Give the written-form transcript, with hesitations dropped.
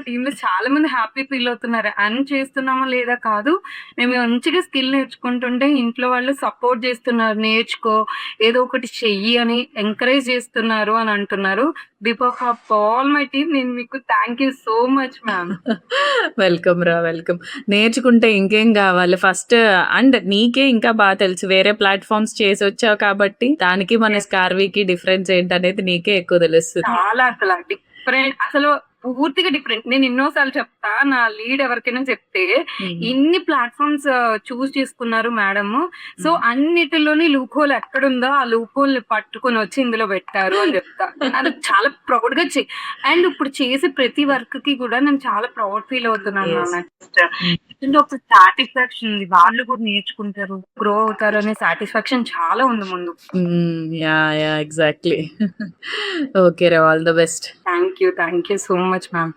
టీమ్‌లో చాలా మంది హ్యాపీ ఫీల్ అవుతున్నారు. ఎర్న్ చేస్తున్నామా లేదా కాదు. మేము మంచిగా స్కిల్ నేర్చుకుంటుంటే ఇంట్లో వాళ్ళు సపోర్ట్ చేస్తున్నారు. నేర్చుకో, ఏదో ఒకటి చెయ్యి అని ఎంకరేజ్ చేస్తున్నారు అని అంటున్నారు. Before of all my team నేను మీకు thank you so much ma'am. Welcome రా, వెల్కమ్. నేర్చుకుంటే ఇంకేం కావాలి ఫస్ట్. అండ్ నీకే ఇంకా బాగా తెలుసు, వేరే ప్లాట్ఫామ్స్ చేసి వచ్చావు కాబట్టి దానికి మన స్కార్వీకి డిఫరెన్స్ ఏంటనేది నీకే ఎక్కువ తెలుస్తుంది. చాలా అసల డిఫరెంట్. అసలు పూర్తిగా డిఫరెంట్. నేను ఎన్నో సార్లు చెప్తా. నా లీడ్ ఎవరికైనా చెప్తే, ఇన్ని ప్లాట్‌ఫార్మ్స్ చూజ్ చేసుకున్నారు మేడమ్. సో, అన్నిటిలోని లూప్ హోల్ ఎక్కడుందో ఆ లూప్ హోల్‌ని పట్టుకొని వచ్చి ఇందులో పెట్టారు అని చెప్తా. అది చాలా ప్రౌడ్‌గా అండ్ ఇప్పుడు చేసే ప్రతి వర్క్‌కి కూడా నేను చాలా ప్రౌడ్ ఫీల్ అవుతున్నాను Yes. నాన్న. ఒక సాటిస్ఫాక్షన్ ఉంది. వాళ్ళు కూడా నేర్చుకుంటారు, గ్రో అవుతారు అనే సాటిస్ఫాక్షన్ చాలా ఉంది ముందు. Yeah exactly. ఓకే రా, all the best. Thank you so much ma'am.